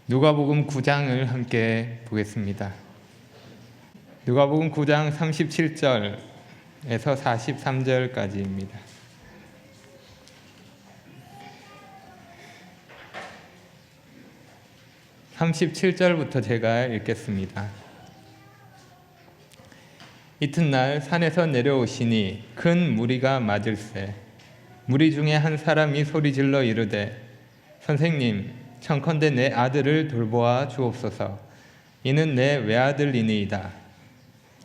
누가복음 9장을 함께 보겠습니다. 누가복음 9장 37절에서 43절까지입니다. 37절부터 제가 읽겠습니다. 이튿날 산에서 내려오시니 큰 무리가 맞을세. 무리 중에 한 사람이 소리질러 이르되 선생님, 청컨대 내 아들을 돌보아 주옵소서. 이는 내 외아들이니이다.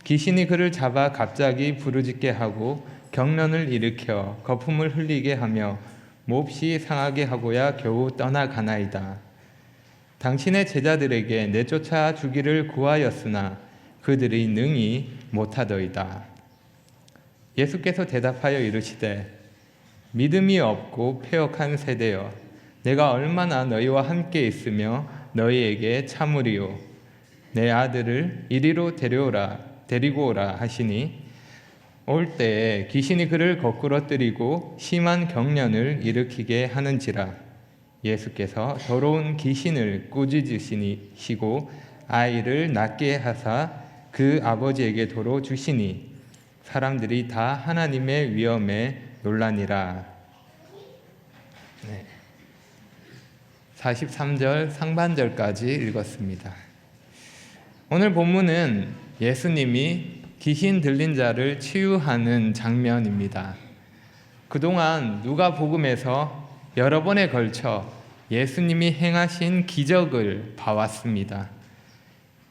귀신이 그를 잡아 갑자기 부르짖게 하고 경련을 일으켜 거품을 흘리게 하며 몹시 상하게 하고야 겨우 떠나가나이다. 당신의 제자들에게 내쫓아 주기를 구하였으나 그들이 능히 못하더이다. 예수께서 대답하여 이르시되 믿음이 없고 패역한 세대여, 내가 얼마나 너희와 함께 있으며 너희에게 참으리요. 내 아들을 이리로 데리고 오라 하시니 올 때에 귀신이 그를 거꾸러뜨리고 심한 경련을 일으키게 하는지라. 예수께서 더러운 귀신을 꾸짖으시고 아이를 낫게 하사 그 아버지에게 도로 주시니 사람들이 다 하나님의 위엄에 놀라니라. 43절 상반절까지 읽었습니다. 오늘 본문은 예수님이 귀신 들린 자를 치유하는 장면입니다. 그동안 누가복음에서 여러 번에 걸쳐 예수님이 행하신 기적을 봐왔습니다.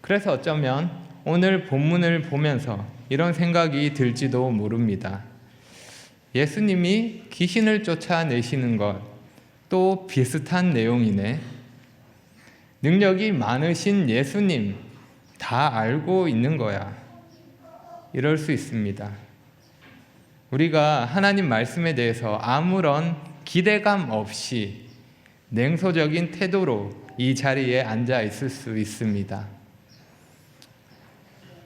그래서 어쩌면 오늘 본문을 보면서 이런 생각이 들지도 모릅니다. 예수님이 귀신을 쫓아내시는 것, 또 비슷한 내용이네. 능력이 많으신 예수님, 다 알고 있는 거야. 이럴 수 있습니다. 우리가 하나님 말씀에 대해서 아무런 기대감 없이 냉소적인 태도로 이 자리에 앉아 있을 수 있습니다.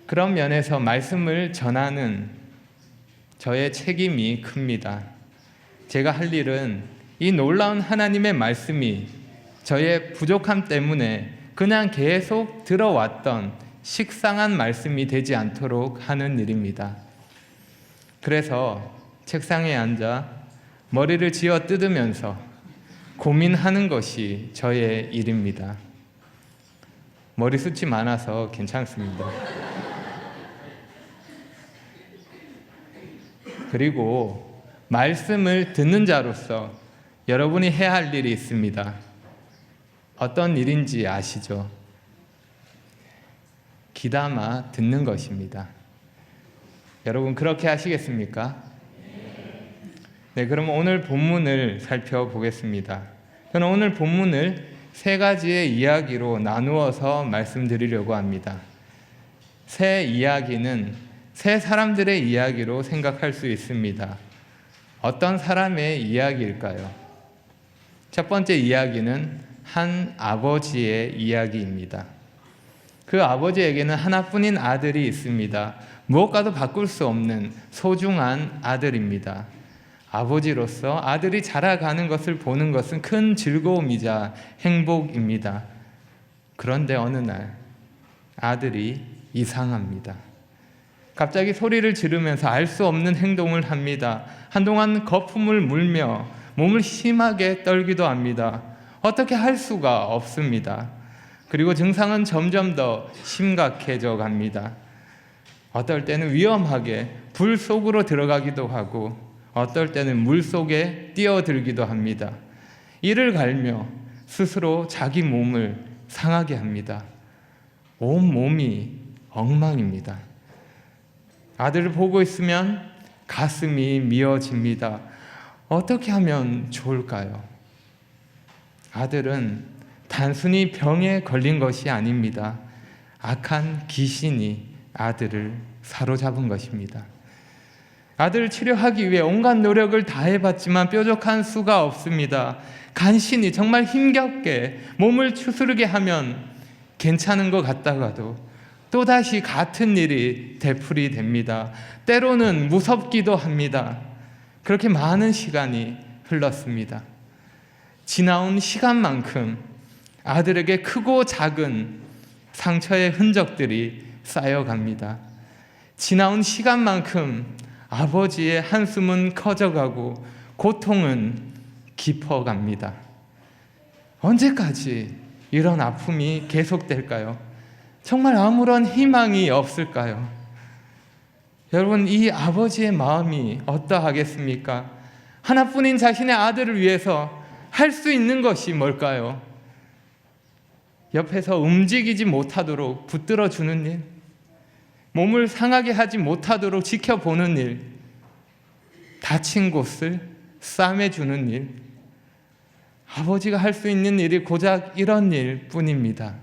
그런 면에서 말씀을 전하는 저의 책임이 큽니다. 제가 할 일은 이 놀라운 하나님의 말씀이 저의 부족함 때문에 그냥 계속 들어왔던 식상한 말씀이 되지 않도록 하는 일입니다. 그래서 책상에 앉아 머리를 쥐어 뜯으면서 고민하는 것이 저의 일입니다. 머리숱이 많아서 괜찮습니다. 그리고 말씀을 듣는 자로서 여러분이 해야 할 일이 있습니다. 어떤 일인지 아시죠? 귀담아 듣는 것입니다. 여러분 그렇게 하시겠습니까? 네, 그럼 오늘 본문을 살펴보겠습니다. 저는 오늘 본문을 세 가지의 이야기로 나누어서 말씀드리려고 합니다. 세 이야기는 세 사람들의 이야기로 생각할 수 있습니다. 어떤 사람의 이야기일까요? 첫 번째 이야기는 한 아버지의 이야기입니다. 그 아버지에게는 하나뿐인 아들이 있습니다. 무엇과도 바꿀 수 없는 소중한 아들입니다. 아버지로서 아들이 자라가는 것을 보는 것은 큰 즐거움이자 행복입니다. 그런데 어느 날 아들이 이상합니다. 갑자기 소리를 지르면서 알 수 없는 행동을 합니다. 한동안 거품을 물며 몸을 심하게 떨기도 합니다. 어떻게 할 수가 없습니다. 그리고 증상은 점점 더 심각해져 갑니다. 어떨 때는 위험하게 불 속으로 들어가기도 하고 어떨 때는 물 속에 뛰어들기도 합니다. 이를 갈며 스스로 자기 몸을 상하게 합니다. 온 몸이 엉망입니다. 아들을 보고 있으면 가슴이 미어집니다. 어떻게 하면 좋을까요? 아들은 단순히 병에 걸린 것이 아닙니다. 악한 귀신이 아들을 사로잡은 것입니다. 아들을 치료하기 위해 온갖 노력을 다해봤지만 뾰족한 수가 없습니다. 간신히 정말 힘겹게 몸을 추스르게 하면 괜찮은 것 같다가도 또다시 같은 일이 되풀이됩니다. 때로는 무섭기도 합니다. 그렇게 많은 시간이 흘렀습니다. 지나온 시간만큼 아들에게 크고 작은 상처의 흔적들이 쌓여갑니다. 지나온 시간만큼 아버지의 한숨은 커져가고 고통은 깊어갑니다. 언제까지 이런 아픔이 계속될까요? 정말 아무런 희망이 없을까요? 여러분, 이 아버지의 마음이 어떠하겠습니까? 하나뿐인 자신의 아들을 위해서 할 수 있는 것이 뭘까요? 옆에서 움직이지 못하도록 붙들어 주는 일, 몸을 상하게 하지 못하도록 지켜보는 일, 다친 곳을 싸매주는 일, 아버지가 할 수 있는 일이 고작 이런 일 뿐입니다.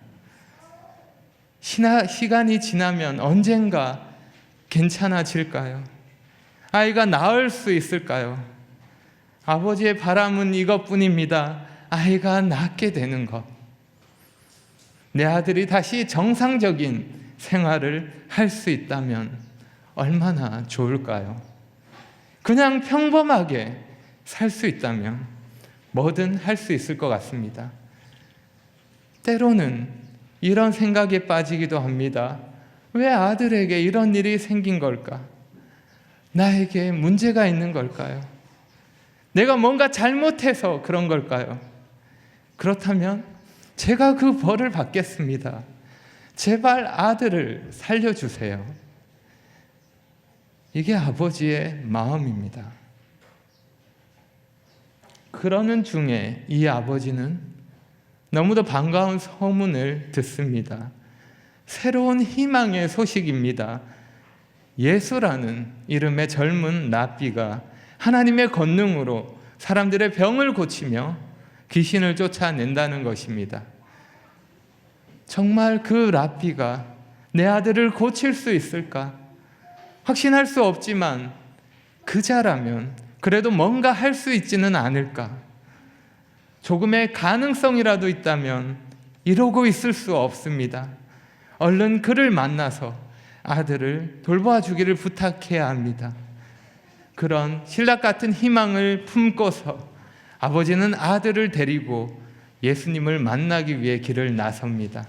시간이 지나면 언젠가 괜찮아질까요? 아이가 나을 수 있을까요? 아버지의 바람은 이것뿐입니다. 아이가 낫게 되는 것. 내 아들이 다시 정상적인 생활을 할 수 있다면 얼마나 좋을까요? 그냥 평범하게 살 수 있다면 뭐든 할 수 있을 것 같습니다. 때로는 이런 생각에 빠지기도 합니다. 왜 아들에게 이런 일이 생긴 걸까? 나에게 문제가 있는 걸까요? 내가 뭔가 잘못해서 그런 걸까요? 그렇다면 제가 그 벌을 받겠습니다. 제발 아들을 살려주세요. 이게 아버지의 마음입니다. 그러는 중에 이 아버지는 너무도 반가운 소문을 듣습니다. 새로운 희망의 소식입니다. 예수라는 이름의 젊은 랍비가 하나님의 권능으로 사람들의 병을 고치며 귀신을 쫓아낸다는 것입니다. 정말 그 랍비가 내 아들을 고칠 수 있을까? 확신할 수 없지만 그자라면 그래도 뭔가 할 수 있지는 않을까? 조금의 가능성이라도 있다면 이러고 있을 수 없습니다. 얼른 그를 만나서 아들을 돌보아 주기를 부탁해야 합니다. 그런 신락 같은 희망을 품고서 아버지는 아들을 데리고 예수님을 만나기 위해 길을 나섭니다.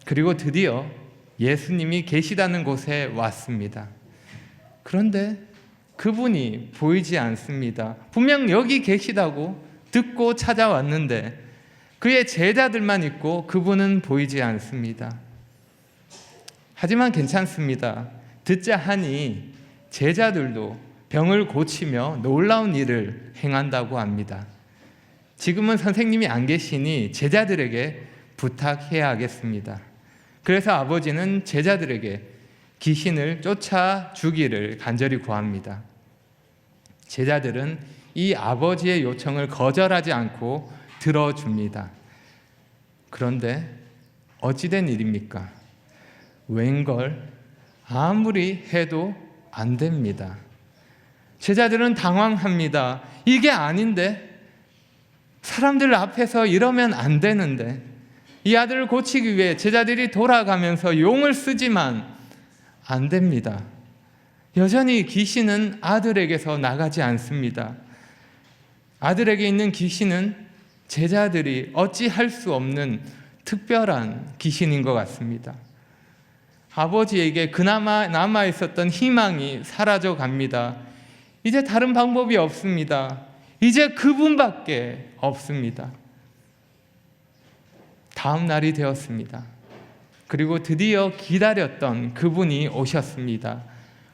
그리고 드디어 예수님이 계시다는 곳에 왔습니다. 그런데 그분이 보이지 않습니다. 분명 여기 계시다고 듣고 찾아왔는데 그의 제자들만 있고 그분은 보이지 않습니다. 하지만 괜찮습니다. 듣자 하니 제자들도 병을 고치며 놀라운 일을 행한다고 합니다. 지금은 선생님이 안 계시니 제자들에게 부탁해야 하겠습니다. 그래서 아버지는 제자들에게 귀신을 쫓아 주기를 간절히 구합니다. 제자들은 이 아버지의 요청을 거절하지 않고 들어줍니다. 그런데 어찌된 일입니까? 웬걸 아무리 해도 안 됩니다. 제자들은 당황합니다. 이게 아닌데? 사람들 앞에서 이러면 안 되는데? 이 아들을 고치기 위해 제자들이 돌아가면서 용을 쓰지만 안 됩니다. 여전히 귀신은 아들에게서 나가지 않습니다. 아들에게 있는 귀신은 제자들이 어찌할 수 없는 특별한 귀신인 것 같습니다. 아버지에게 그나마 남아있었던 희망이 사라져 갑니다. 이제 다른 방법이 없습니다. 이제 그분밖에 없습니다. 다음 날이 되었습니다. 그리고 드디어 기다렸던 그분이 오셨습니다.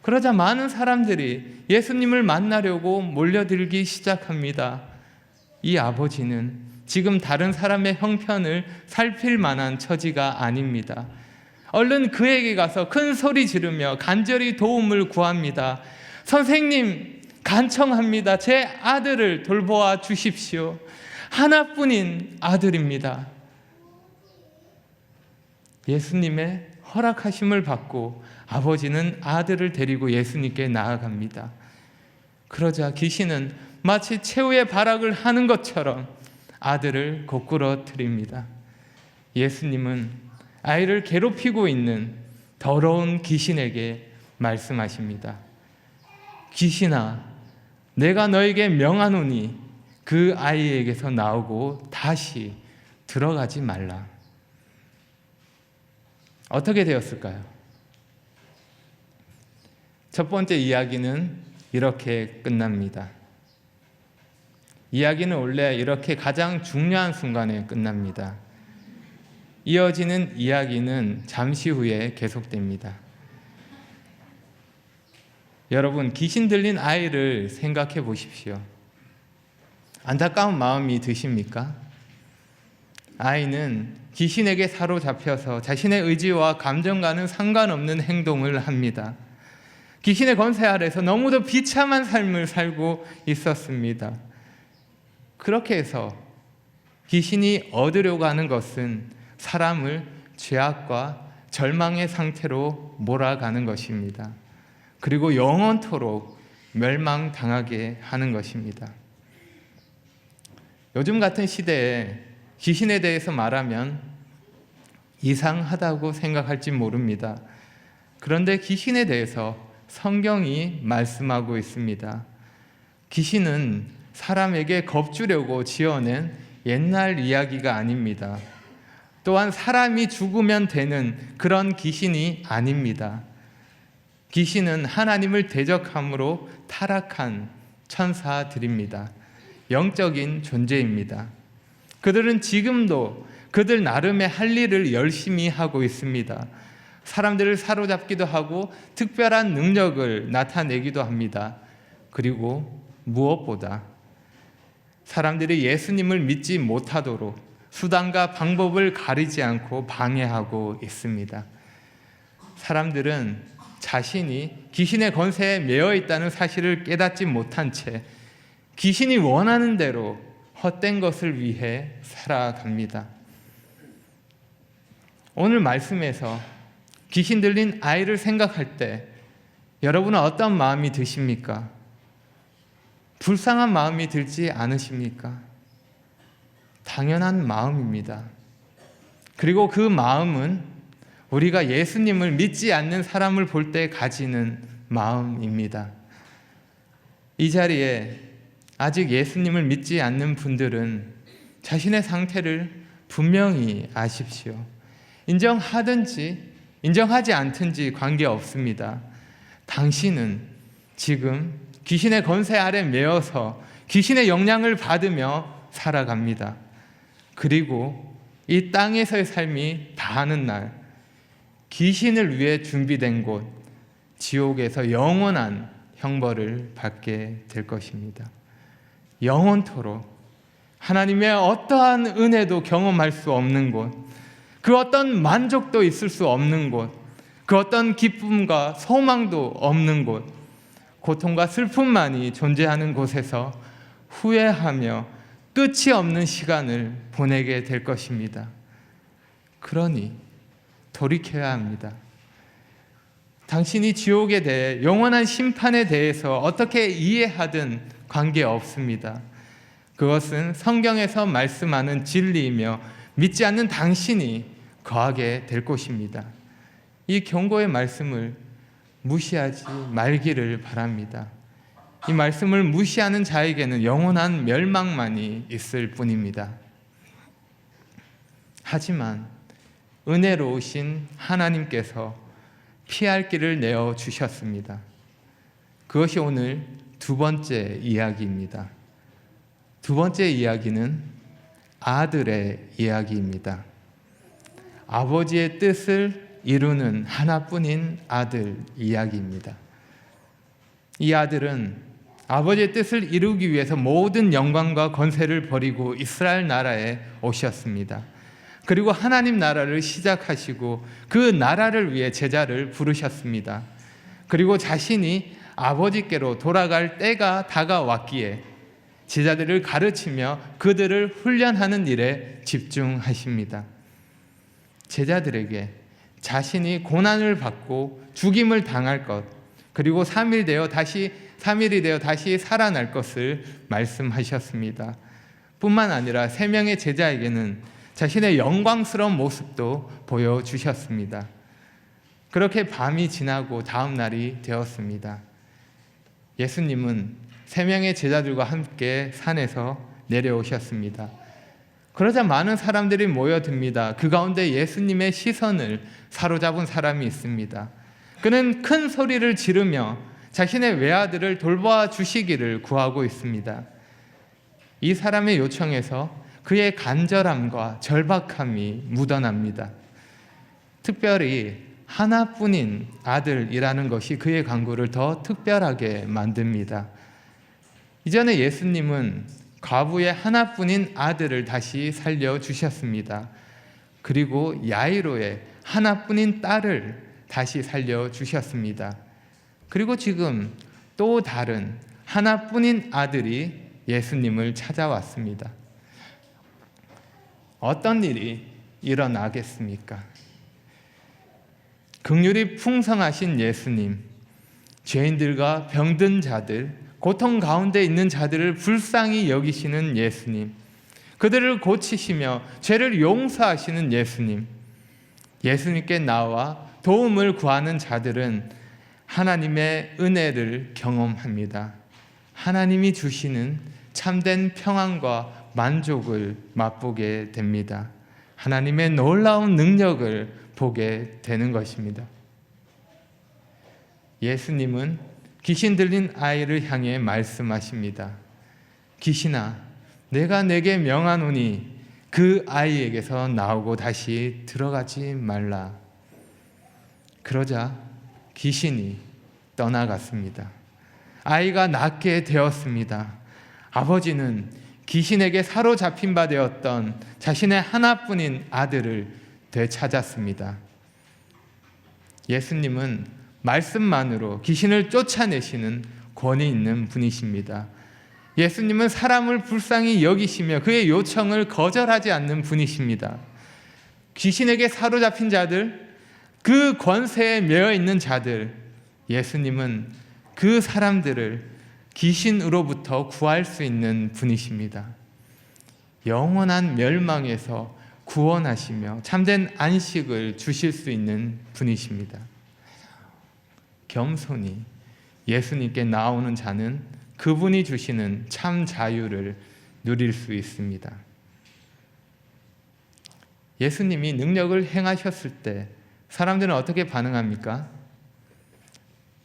그러자 많은 사람들이 예수님을 만나려고 몰려들기 시작합니다. 이 아버지는 지금 다른 사람의 형편을 살필 만한 처지가 아닙니다. 얼른 그에게 가서 큰 소리 지르며 간절히 도움을 구합니다. 선생님, 간청합니다. 제 아들을 돌보아 주십시오. 하나뿐인 아들입니다. 예수님의 허락하심을 받고 아버지는 아들을 데리고 예수님께 나아갑니다. 그러자 귀신은 마치 최후의 발악을 하는 것처럼 아들을 고꾸러뜨립니다. 예수님은 아이를 괴롭히고 있는 더러운 귀신에게 말씀하십니다. 귀신아, 내가 너에게 명하노니 그 아이에게서 나오고 다시 들어가지 말라. 어떻게 되었을까요? 첫 번째 이야기는 이렇게 끝납니다. 이야기는 원래 이렇게 가장 중요한 순간에 끝납니다. 이어지는 이야기는 잠시 후에 계속됩니다. 여러분, 귀신 들린 아이를 생각해 보십시오. 안타까운 마음이 드십니까? 아이는 귀신에게 사로잡혀서 자신의 의지와 감정과는 상관없는 행동을 합니다. 귀신의 권세 아래서 너무도 비참한 삶을 살고 있었습니다. 그렇게 해서 귀신이 얻으려고 하는 것은 사람을 죄악과 절망의 상태로 몰아가는 것입니다. 그리고 영원토록 멸망당하게 하는 것입니다. 요즘 같은 시대에 귀신에 대해서 말하면 이상하다고 생각할지 모릅니다. 그런데 귀신에 대해서 성경이 말씀하고 있습니다. 귀신은 사람에게 겁주려고 지어낸 옛날 이야기가 아닙니다. 또한 사람이 죽으면 되는 그런 귀신이 아닙니다. 귀신은 하나님을 대적함으로 타락한 천사들입니다. 영적인 존재입니다. 그들은 지금도 그들 나름의 할 일을 열심히 하고 있습니다. 사람들을 사로잡기도 하고 특별한 능력을 나타내기도 합니다. 그리고 무엇보다 사람들이 예수님을 믿지 못하도록 수단과 방법을 가리지 않고 방해하고 있습니다. 사람들은 자신이 귀신의 권세에 매여 있다는 사실을 깨닫지 못한 채 귀신이 원하는 대로 헛된 것을 위해 살아갑니다. 오늘 말씀에서 귀신 들린 아이를 생각할 때 여러분은 어떤 마음이 드십니까? 불쌍한 마음이 들지 않으십니까? 당연한 마음입니다. 그리고 그 마음은 우리가 예수님을 믿지 않는 사람을 볼 때 가지는 마음입니다. 이 자리에 아직 예수님을 믿지 않는 분들은 자신의 상태를 분명히 아십시오. 인정하든지 인정하지 않든지 관계없습니다. 당신은 지금 귀신의 권세 아래 매여서 귀신의 영향을 받으며 살아갑니다. 그리고 이 땅에서의 삶이 다하는 날 귀신을 위해 준비된 곳 지옥에서 영원한 형벌을 받게 될 것입니다. 영원토록 하나님의 어떠한 은혜도 경험할 수 없는 곳, 그 어떤 만족도 있을 수 없는 곳, 그 어떤 기쁨과 소망도 없는 곳, 고통과 슬픔만이 존재하는 곳에서 후회하며 끝이 없는 시간을 보내게 될 것입니다. 그러니 돌이켜야 합니다. 당신이 지옥에 대해 영원한 심판에 대해서 어떻게 이해하든 관계없습니다. 그것은 성경에서 말씀하는 진리이며 믿지 않는 당신이 거하게 될 것입니다. 이 경고의 말씀을 무시하지 말기를 바랍니다. 이 말씀을 무시하는 자에게는 영원한 멸망만이 있을 뿐입니다. 하지만 은혜로우신 하나님께서 피할 길을 내어 주셨습니다. 그것이 오늘 두 번째 이야기입니다. 두 번째 이야기는 아들의 이야기입니다. 아버지의 뜻을 이루는 하나뿐인 아들 이야기입니다. 이 아들은 아버지의 뜻을 이루기 위해서 모든 영광과 권세를 버리고 이스라엘 나라에 오셨습니다. 그리고 하나님 나라를 시작하시고 그 나라를 위해 제자를 부르셨습니다. 그리고 자신이 아버지께로 돌아갈 때가 다가왔기에 제자들을 가르치며 그들을 훈련하는 일에 집중하십니다. 제자들에게 자신이 고난을 받고 죽임을 당할 것, 그리고 3일이 되어 다시 살아날 것을 말씀하셨습니다. 뿐만 아니라 3명의 제자에게는 자신의 영광스러운 모습도 보여주셨습니다. 그렇게 밤이 지나고 다음 날이 되었습니다. 예수님은 3명의 제자들과 함께 산에서 내려오셨습니다. 그러자 많은 사람들이 모여듭니다. 그 가운데 예수님의 시선을 사로잡은 사람이 있습니다. 그는 큰 소리를 지르며 자신의 외아들을 돌보아 주시기를 구하고 있습니다. 이 사람의 요청에서 그의 간절함과 절박함이 묻어납니다. 특별히 하나뿐인 아들이라는 것이 그의 간구를 더 특별하게 만듭니다. 이전에 예수님은 과부의 하나뿐인 아들을 다시 살려주셨습니다. 그리고 야이로의 하나뿐인 딸을 다시 살려주셨습니다. 그리고 지금 또 다른 하나뿐인 아들이 예수님을 찾아왔습니다. 어떤 일이 일어나겠습니까? 긍휼이 풍성하신 예수님, 죄인들과 병든 자들, 고통 가운데 있는 자들을 불쌍히 여기시는 예수님, 그들을 고치시며 죄를 용서하시는 예수님, 예수님께 나와 도움을 구하는 자들은 하나님의 은혜를 경험합니다. 하나님이 주시는 참된 평안과 만족을 맛보게 됩니다. 하나님의 놀라운 능력을 보게 되는 것입니다. 예수님은 귀신 들린 아이를 향해 말씀하십니다. 귀신아, 내가 내게 명하노니 그 아이에게서 나오고 다시 들어가지 말라. 그러자 귀신이 떠나갔습니다. 아이가 낫게 되었습니다. 아버지는 귀신에게 사로잡힌 바 되었던 자신의 하나뿐인 아들을 되찾았습니다. 예수님은 말씀만으로 귀신을 쫓아내시는 권위 있는 분이십니다. 예수님은 사람을 불쌍히 여기시며 그의 요청을 거절하지 않는 분이십니다. 귀신에게 사로잡힌 자들, 그 권세에 매여 있는 자들, 예수님은 그 사람들을 귀신으로부터 구할 수 있는 분이십니다. 영원한 멸망에서 구원하시며 참된 안식을 주실 수 있는 분이십니다. 겸손히 예수님께 나오는 자는 그분이 주시는 참 자유를 누릴 수 있습니다. 예수님이 능력을 행하셨을 때 사람들은 어떻게 반응합니까?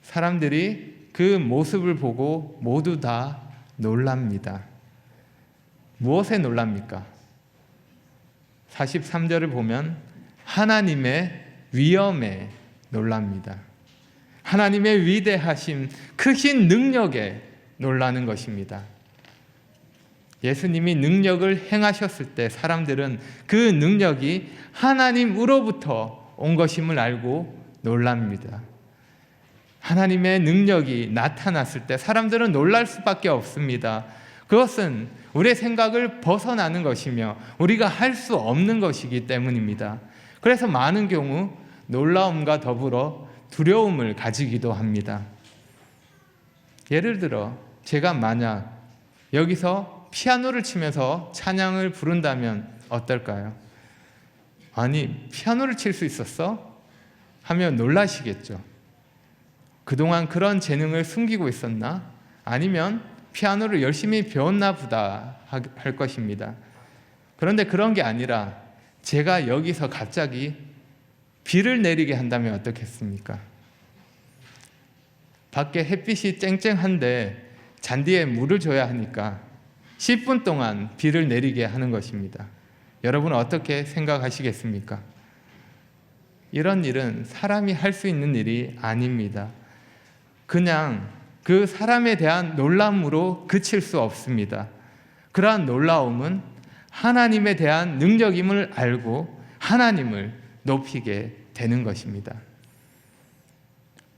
사람들이 그 모습을 보고 모두 다 놀랍니다. 무엇에 놀랍니까? 43절을 보면 하나님의 위엄에 놀랍니다. 하나님의 위대하심, 크신 능력에 놀라는 것입니다. 예수님이 능력을 행하셨을 때 사람들은 그 능력이 하나님으로부터 온 것임을 알고 놀랍니다. 하나님의 능력이 나타났을 때 사람들은 놀랄 수밖에 없습니다. 그것은 우리의 생각을 벗어나는 것이며 우리가 할 수 없는 것이기 때문입니다. 그래서 많은 경우 놀라움과 더불어 두려움을 가지기도 합니다. 예를 들어 제가 만약 여기서 피아노를 치면서 찬양을 부른다면 어떨까요? 아니, 피아노를 칠 수 있었어? 하면 놀라시겠죠. 그동안 그런 재능을 숨기고 있었나? 아니면 피아노를 열심히 배웠나 보다 할 것입니다. 그런데 그런 게 아니라 제가 여기서 갑자기 비를 내리게 한다면 어떻겠습니까? 밖에 햇빛이 쨍쨍한데 잔디에 물을 줘야 하니까 10분 동안 비를 내리게 하는 것입니다. 여러분은 어떻게 생각하시겠습니까? 이런 일은 사람이 할 수 있는 일이 아닙니다. 그냥 그 사람에 대한 놀람으로 그칠 수 없습니다. 그러한 놀라움은 하나님에 대한 능력임을 알고 하나님을 높이게 되는 것입니다.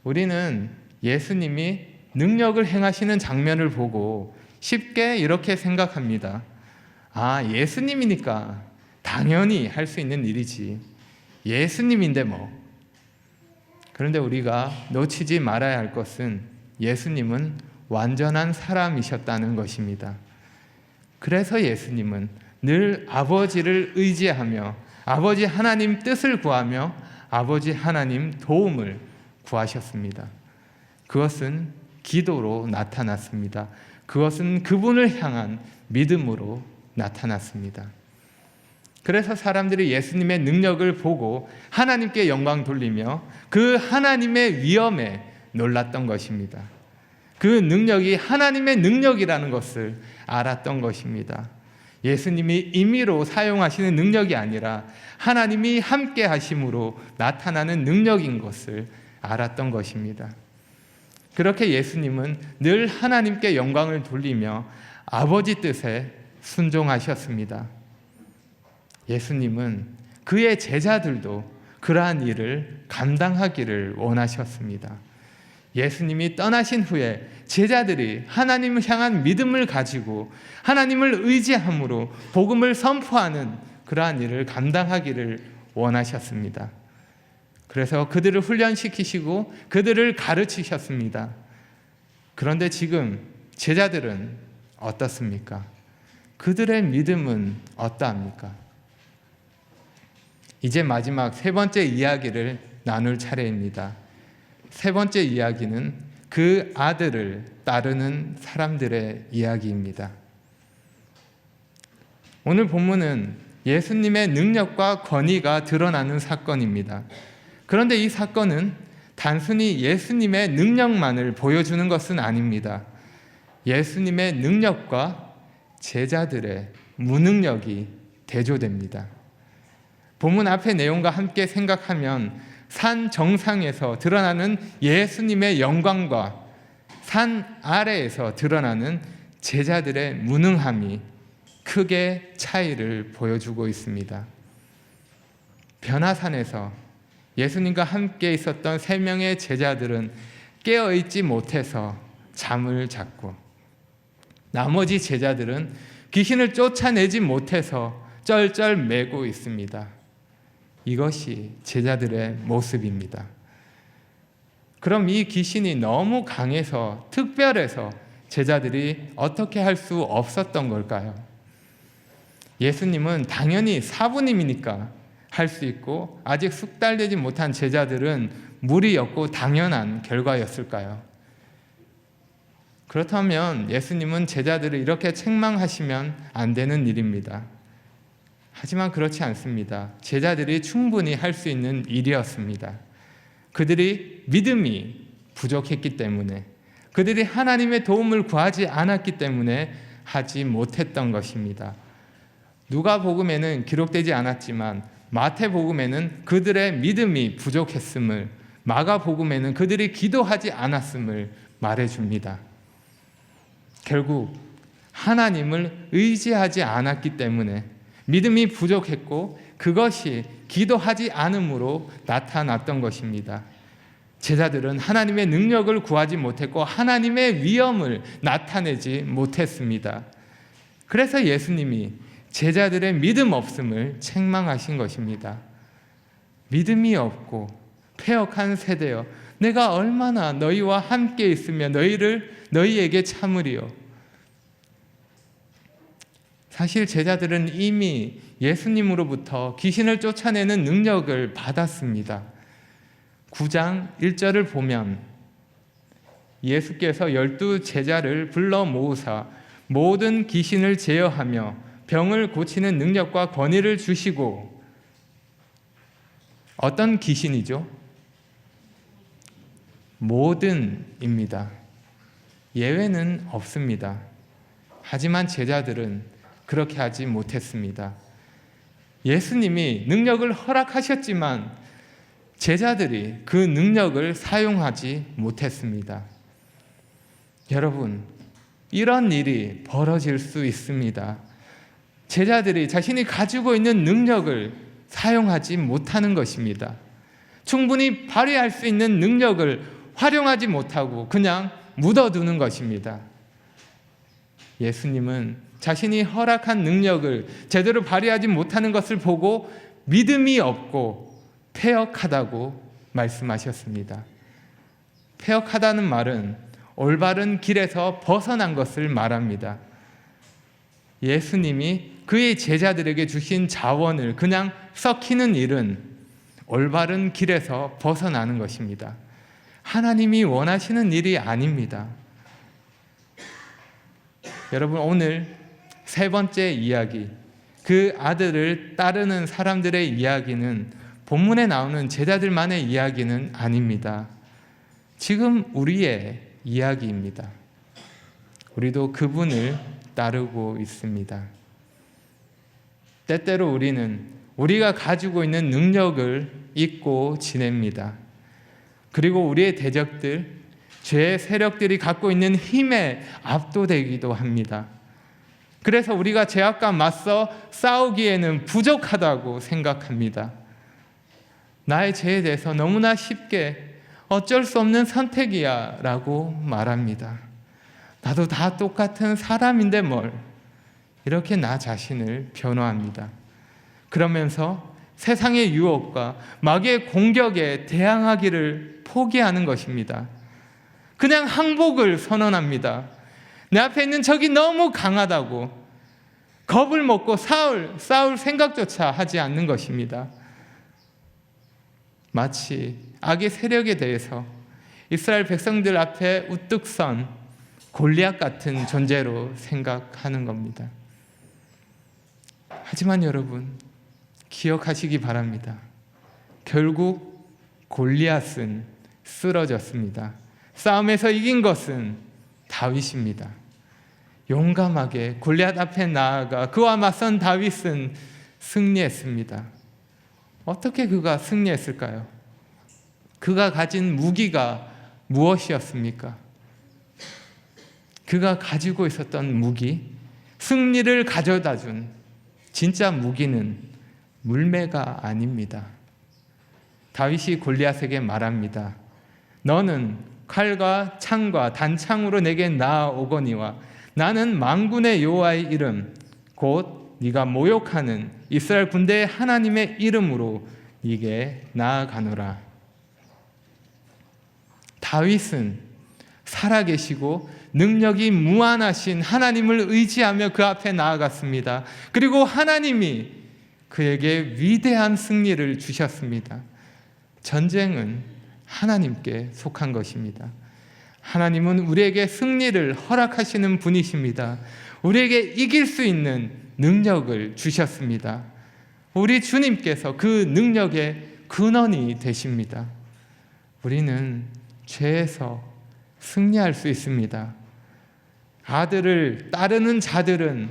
우리는 예수님이 능력을 행하시는 장면을 보고 쉽게 이렇게 생각합니다. 아, 예수님이니까 당연히 할 수 있는 일이지. 예수님인데 뭐. 그런데 우리가 놓치지 말아야 할 것은 예수님은 완전한 사람이셨다는 것입니다. 그래서 예수님은 늘 아버지를 의지하며 아버지 하나님 뜻을 구하며 아버지 하나님 도움을 구하셨습니다. 그것은 기도로 나타났습니다. 그것은 그분을 향한 믿음으로 나타났습니다. 그래서 사람들이 예수님의 능력을 보고 하나님께 영광 돌리며 그 하나님의 위엄에 놀랐던 것입니다. 그 능력이 하나님의 능력이라는 것을 알았던 것입니다. 예수님이 임의로 사용하시는 능력이 아니라 하나님이 함께 하심으로 나타나는 능력인 것을 알았던 것입니다. 그렇게 예수님은 늘 하나님께 영광을 돌리며 아버지 뜻에 순종하셨습니다. 예수님은 그의 제자들도 그러한 일을 감당하기를 원하셨습니다. 예수님이 떠나신 후에 제자들이 하나님을 향한 믿음을 가지고 하나님을 의지함으로 복음을 선포하는 그러한 일을 감당하기를 원하셨습니다. 그래서 그들을 훈련시키시고 그들을 가르치셨습니다. 그런데 지금 제자들은 어떻습니까? 그들의 믿음은 어떠합니까? 이제 마지막 세 번째 이야기를 나눌 차례입니다. 세 번째 이야기는 그 아들을 따르는 사람들의 이야기입니다. 오늘 본문은 예수님의 능력과 권위가 드러나는 사건입니다. 그런데 이 사건은 단순히 예수님의 능력만을 보여주는 것은 아닙니다. 예수님의 능력과 제자들의 무능력이 대조됩니다. 본문 앞의 내용과 함께 생각하면 산 정상에서 드러나는 예수님의 영광과 산 아래에서 드러나는 제자들의 무능함이 크게 차이를 보여주고 있습니다. 변화산에서 예수님과 함께 있었던 3명의 제자들은 깨어있지 못해서 잠을 잤고, 나머지 제자들은 귀신을 쫓아내지 못해서 쩔쩔매고 있습니다. 이것이 제자들의 모습입니다. 그럼 이 귀신이 너무 강해서 특별해서 제자들이 어떻게 할 수 없었던 걸까요? 예수님은 당연히 사부님이니까 할 수 있고 아직 숙달되지 못한 제자들은 무리였고 당연한 결과였을까요? 그렇다면 예수님은 제자들을 이렇게 책망하시면 안 되는 일입니다. 하지만 그렇지 않습니다. 제자들이 충분히 할 수 있는 일이었습니다. 그들이 믿음이 부족했기 때문에, 그들이 하나님의 도움을 구하지 않았기 때문에 하지 못했던 것입니다. 누가복음에는 기록되지 않았지만 마태복음에는 그들의 믿음이 부족했음을, 마가복음에는 그들이 기도하지 않았음을 말해줍니다. 결국 하나님을 의지하지 않았기 때문에 믿음이 부족했고 그것이 기도하지 않음으로 나타났던 것입니다. 제자들은 하나님의 능력을 구하지 못했고 하나님의 위엄을 나타내지 못했습니다. 그래서 예수님이 제자들의 믿음 없음을 책망하신 것입니다. 믿음이 없고 패역한 세대여, 내가 얼마나 너희와 함께 있으며 너희에게 참으리요. 사실 제자들은 이미 예수님으로부터 귀신을 쫓아내는 능력을 받았습니다. 9장 1절을 보면 예수께서 12제자를 불러 모으사 모든 귀신을 제어하며 병을 고치는 능력과 권위를 주시고, 어떤 귀신이죠? 모든입니다. 예외는 없습니다. 하지만 제자들은 그렇게 하지 못했습니다. 예수님이 능력을 허락하셨지만 제자들이 그 능력을 사용하지 못했습니다. 여러분, 이런 일이 벌어질 수 있습니다. 제자들이 자신이 가지고 있는 능력을 사용하지 못하는 것입니다. 충분히 발휘할 수 있는 능력을 활용하지 못하고 그냥 묻어두는 것입니다. 예수님은 자신이 허락한 능력을 제대로 발휘하지 못하는 것을 보고 믿음이 없고 패역하다고 말씀하셨습니다. 패역하다는 말은 올바른 길에서 벗어난 것을 말합니다. 예수님이 그의 제자들에게 주신 자원을 그냥 썩히는 일은 올바른 길에서 벗어나는 것입니다. 하나님이 원하시는 일이 아닙니다. 여러분, 오늘 세 번째 이야기, 그 아들을 따르는 사람들의 이야기는 본문에 나오는 제자들만의 이야기는 아닙니다. 지금 우리의 이야기입니다. 우리도 그분을 따르고 있습니다. 때때로 우리는 우리가 가지고 있는 능력을 잊고 지냅니다. 그리고 우리의 대적들, 죄의 세력들이 갖고 있는 힘에 압도되기도 합니다. 그래서 우리가 죄악과 맞서 싸우기에는 부족하다고 생각합니다. 나의 죄에 대해서 너무나 쉽게 어쩔 수 없는 선택이야 라고 말합니다. 나도 다 똑같은 사람인데 뭘, 이렇게 나 자신을 변호합니다. 그러면서 세상의 유혹과 마귀의 공격에 대항하기를 포기하는 것입니다. 그냥 항복을 선언합니다. 내 앞에 있는 적이 너무 강하다고 겁을 먹고 싸울 생각조차 하지 않는 것입니다. 마치 악의 세력에 대해서 이스라엘 백성들 앞에 우뚝 선 골리앗 같은 존재로 생각하는 겁니다. 하지만 여러분, 기억하시기 바랍니다. 결국 골리앗은 쓰러졌습니다. 싸움에서 이긴 것은 다윗입니다. 용감하게 골리앗 앞에 나아가 그와 맞선 다윗은 승리했습니다. 어떻게 그가 승리했을까요? 그가 가진 무기가 무엇이었습니까? 그가 가지고 있었던 무기, 승리를 가져다 준 진짜 무기는 물매가 아닙니다. 다윗이 골리앗에게 말합니다. 너는 칼과 창과 단창으로 내게 나아오거니와 나는 만군의 여호와의 이름 곧 네가 모욕하는 이스라엘 군대의 하나님의 이름으로 네게 나아가노라. 다윗은 살아계시고 능력이 무한하신 하나님을 의지하며 그 앞에 나아갔습니다. 그리고 하나님이 그에게 위대한 승리를 주셨습니다. 전쟁은 하나님께 속한 것입니다. 하나님은 우리에게 승리를 허락하시는 분이십니다. 우리에게 이길 수 있는 능력을 주셨습니다. 우리 주님께서 그 능력의 근원이 되십니다. 우리는 죄에서 승리할 수 있습니다. 아들을 따르는 자들은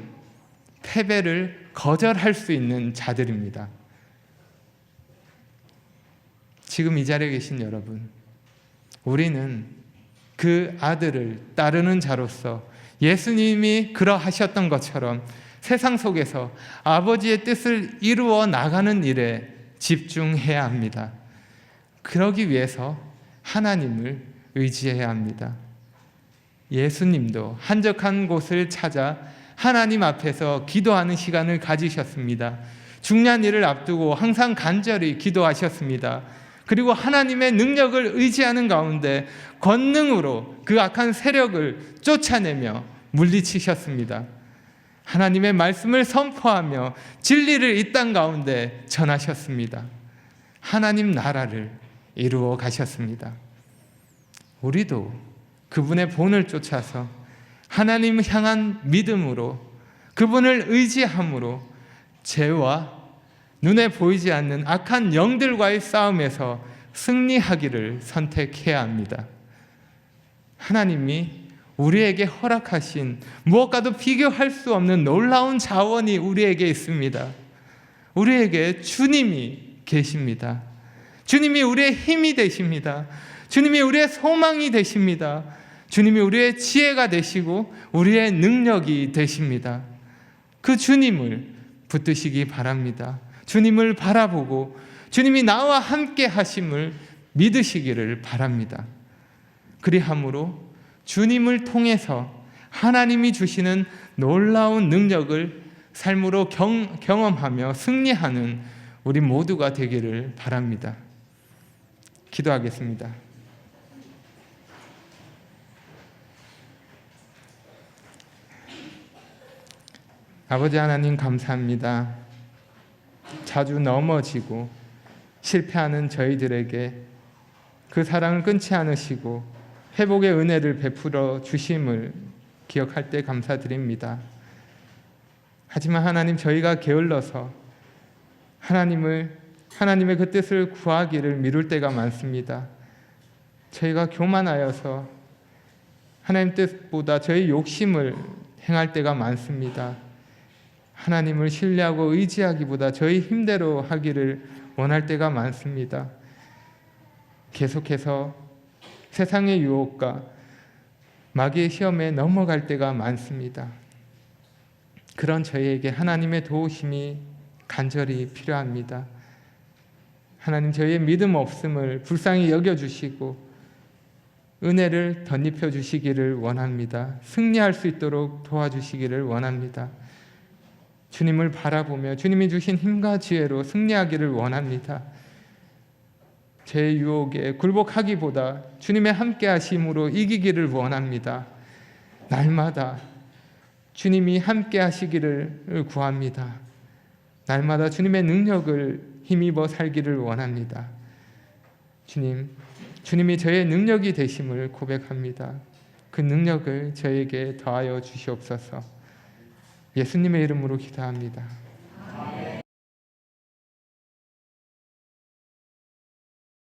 패배를 거절할 수 있는 자들입니다. 지금 이 자리에 계신 여러분, 우리는 그 아들을 따르는 자로서 예수님이 그러하셨던 것처럼 세상 속에서 아버지의 뜻을 이루어 나가는 일에 집중해야 합니다. 그러기 위해서 하나님을 의지해야 합니다. 예수님도 한적한 곳을 찾아 하나님 앞에서 기도하는 시간을 가지셨습니다. 중요한 일을 앞두고 항상 간절히 기도하셨습니다. 그리고 하나님의 능력을 의지하는 가운데 권능으로 그 악한 세력을 쫓아내며 물리치셨습니다. 하나님의 말씀을 선포하며 진리를 이 땅 가운데 전하셨습니다. 하나님 나라를 이루어 가셨습니다. 우리도 그분의 본을 쫓아서 하나님 향한 믿음으로 그분을 의지함으로 죄와 눈에 보이지 않는 악한 영들과의 싸움에서 승리하기를 선택해야 합니다. 하나님이 우리에게 허락하신 무엇과도 비교할 수 없는 놀라운 자원이 우리에게 있습니다. 우리에게 주님이 계십니다. 주님이 우리의 힘이 되십니다. 주님이 우리의 소망이 되십니다. 주님이 우리의 지혜가 되시고 우리의 능력이 되십니다. 그 주님을 붙드시기 바랍니다. 주님을 바라보고 주님이 나와 함께 하심을 믿으시기를 바랍니다. 그리함으로 주님을 통해서 하나님이 주시는 놀라운 능력을 삶으로 경험하며 승리하는 우리 모두가 되기를 바랍니다. 기도하겠습니다. 아버지 하나님 감사합니다. 자주 넘어지고 실패하는 저희들에게 그 사랑을 끊지 않으시고 회복의 은혜를 베풀어 주심을 기억할 때 감사드립니다. 하지만 하나님, 저희가 게을러서 하나님의 그 뜻을 구하기를 미룰 때가 많습니다. 저희가 교만하여서 하나님 뜻보다 저희 욕심을 행할 때가 많습니다. 하나님을 신뢰하고 의지하기보다 저희 힘대로 하기를 원할 때가 많습니다. 계속해서 세상의 유혹과 마귀의 시험에 넘어갈 때가 많습니다. 그런 저희에게 하나님의 도우심이 간절히 필요합니다. 하나님, 저희의 믿음 없음을 불쌍히 여겨주시고 은혜를 덧입혀 주시기를 원합니다. 승리할 수 있도록 도와주시기를 원합니다. 주님을 바라보며 주님이 주신 힘과 지혜로 승리하기를 원합니다. 제 유혹에 굴복하기보다 주님의 함께 하심으로 이기기를 원합니다. 날마다 주님이 함께 하시기를 구합니다. 날마다 주님의 능력을 힘입어 살기를 원합니다. 주님이 저의 능력이 되심을 고백합니다. 그 능력을 저에게 더하여 주시옵소서. 예수님의 이름으로 기도합니다.